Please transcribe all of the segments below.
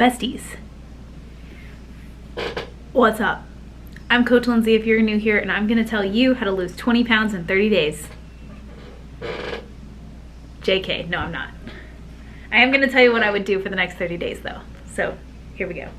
Besties, what's up? I'm Coach Lindsay if you're new here, and I'm gonna tell you how to lose 20 pounds in 30 days. JK, no I'm not. I am gonna tell you what I would do for the next 30 days though. So here we go.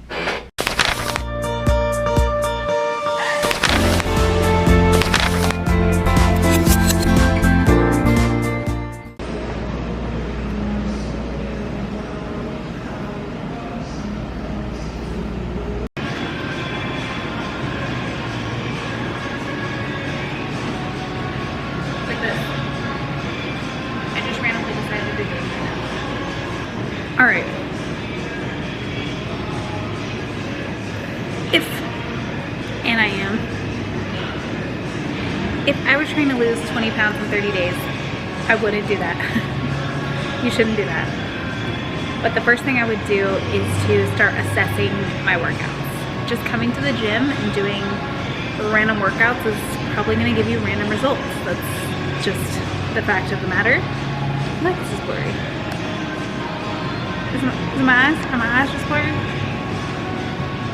All right. If I were trying to lose 20 pounds in 30 days, I wouldn't do that. You shouldn't do that. But the first thing I would do is to start assessing my workouts. Just coming to the gym and doing random workouts is probably going to give you random results. That's just the fact of the matter. Look, this is blurry. Are my eyes just blurry?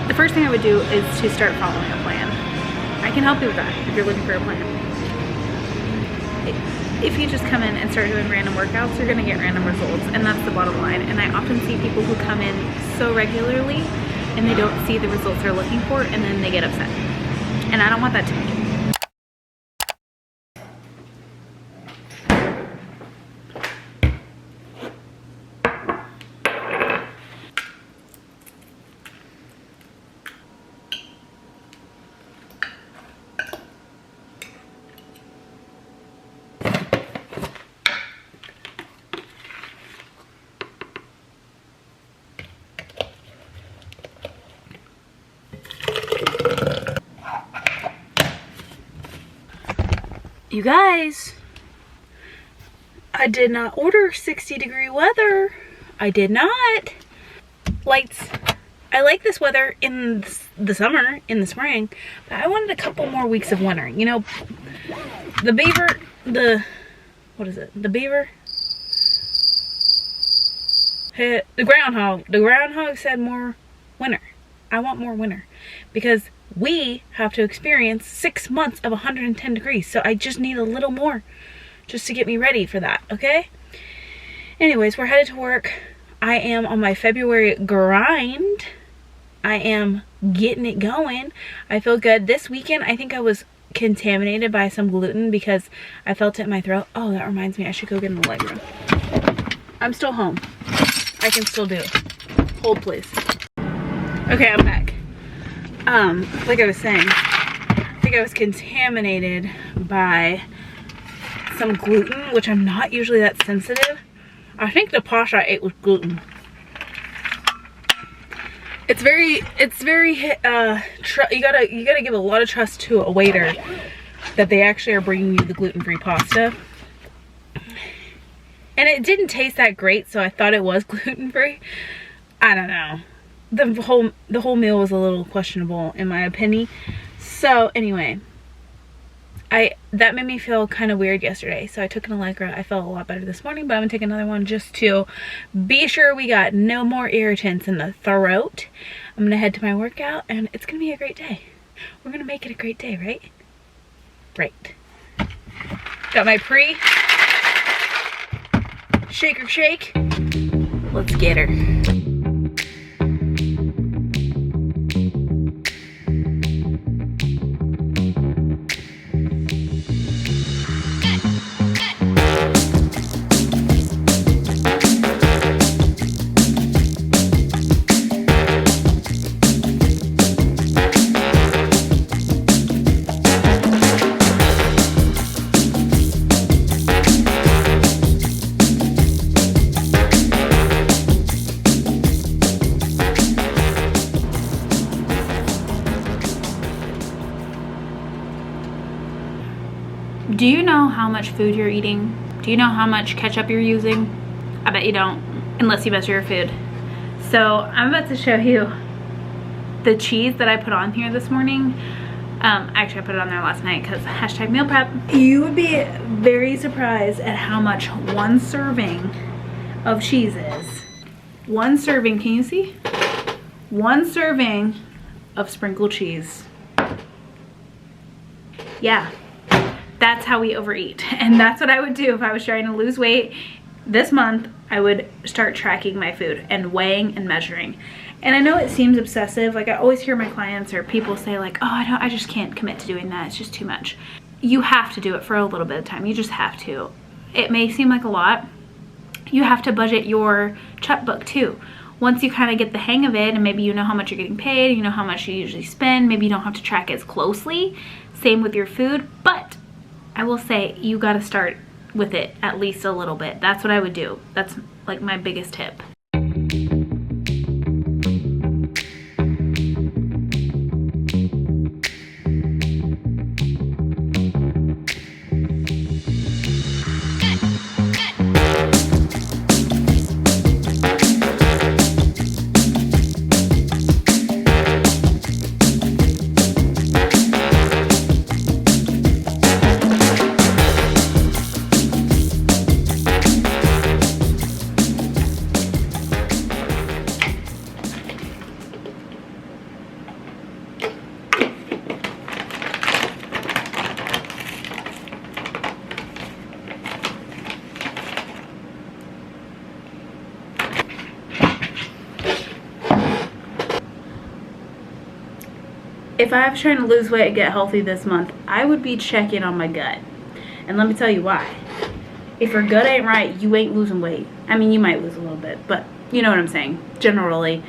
The first thing I would do is to start following a plan. I can help you with that if you're looking for a plan. If you just come in and start doing random workouts, you're gonna get random results, and that's the bottom line. And I often see people who come in so regularly and they don't see the results they're looking for, and then they get upset. And I don't want that to be you. You guys, I did not order 60-degree weather. I did not. Lights. I like this weather in the summer, in the spring, but I wanted a couple more weeks of winter. You know, the groundhog said more winter. I want more winter because we have to experience 6 months of 110 degrees. So I just need a little more just to get me ready for that, okay? Anyways, we're headed to work. I am on my February grind. I am getting it going. I feel good. This weekend, I think I was contaminated by some gluten because I felt it in my throat. Oh, that reminds me, I should go get in the leg room. I'm still home. I can still do it. Hold, please. Okay, I'm back. Like I was saying, I think I was contaminated by some gluten, which I'm not usually that sensitive. I think the pasta I ate was gluten. It's very, you gotta give a lot of trust to a waiter that they actually are bringing you the gluten-free pasta. And it didn't taste that great, so I thought it was gluten-free. I don't know. The whole meal was a little questionable in my opinion. So anyway, that made me feel kind of weird yesterday. So I took an Allegra. I felt a lot better this morning, but I'm gonna take another one just to be sure we got no more irritants in the throat. I'm gonna head to my workout and it's gonna be a great day. We're gonna make it a great day, right? Right. Got my shaker shake. Let's get her. Do you know how much food you're eating? Do you know how much ketchup you're using? I bet you don't, unless you measure your food. So I'm about to show you the cheese that I put on here this morning. Actually I put it on there last night because hashtag meal prep. You would be very surprised at how much one serving of cheese is. One serving, can you see? 1 serving of sprinkled cheese. Yeah, that's how we overeat. And that's what I would do if I was trying to lose weight this month. I would start tracking my food and weighing and measuring. And I know it seems obsessive. Like, I always hear my clients or people say like, oh, I just can't commit to doing that. It's just too much. You have to do it for a little bit of time. You just have to. It may seem like a lot. You have to budget your checkbook too. Once you kind of get the hang of it and maybe you know how much you're getting paid, you know how much you usually spend, maybe you don't have to track as closely. Same with your food, but I will say you got to start with it at least a little bit. That's what I would do. That's like my biggest tip. If I was trying to lose weight and get healthy this month, I would be checking on my gut. And let me tell you why. If your gut ain't right, you ain't losing weight. I mean, you might lose a little bit, but you know what I'm saying. Generally,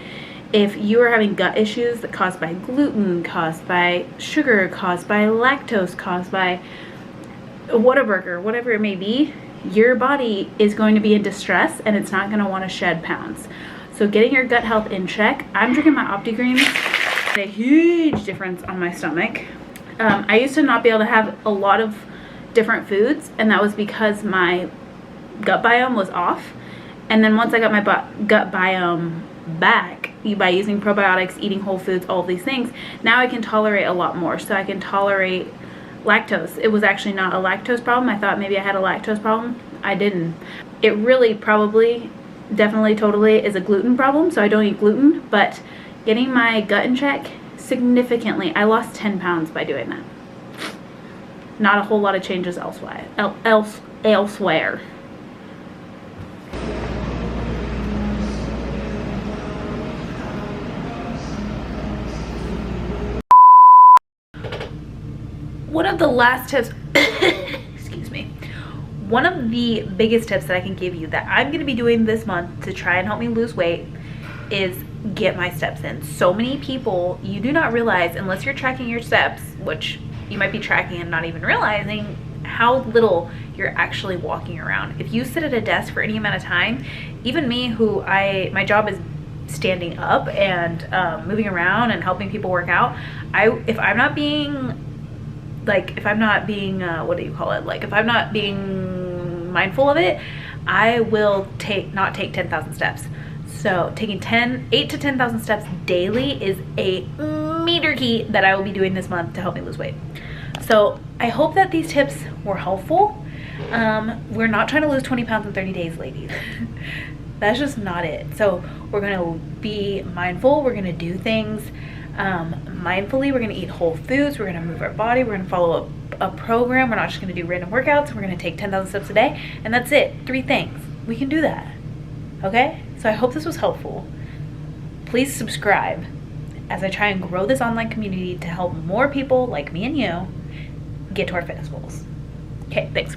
if you are having gut issues that caused by gluten, caused by sugar, caused by lactose, caused by Whataburger, whatever it may be, your body is going to be in distress and it's not going to want to shed pounds. So getting your gut health in check. I'm drinking my OptiGreens. A huge difference on my stomach. I used to not be able to have a lot of different foods, and that was because my gut biome was off. And then once I got my gut biome back by using probiotics, eating whole foods, all of these things, now I can tolerate a lot more. So I can tolerate lactose. It was actually not a lactose problem. I thought maybe I had a lactose problem. I didn't. It really probably, definitely, totally is a gluten problem, so I don't eat gluten, but getting my gut in check significantly. I lost 10 pounds by doing that. Not a whole lot of changes elsewhere. One of the last tips, excuse me, one of the biggest tips that I can give you that I'm going to be doing this month to try and help me lose weight is get my steps in. So many people, you do not realize, unless you're tracking your steps, which you might be tracking and not even realizing how little you're actually walking around. If you sit at a desk for any amount of time, even me, who my job is standing up and moving around and helping people work out, if I'm not being mindful of it, I will not take 10,000 steps. So taking 8 to 10,000 steps daily is a meter key that I will be doing this month to help me lose weight. So I hope that these tips were helpful. We're not trying to lose 20 pounds in 30 days, ladies. That's just not it. So we're gonna be mindful. We're gonna do things mindfully. We're gonna eat whole foods. We're gonna move our body. We're gonna follow a program. We're not just gonna do random workouts. We're gonna take 10,000 steps a day, and that's it. 3 things. We can do that. Okay? So I hope this was helpful. Please subscribe as I try and grow this online community to help more people like me and you get to our fitness goals. Okay, thanks.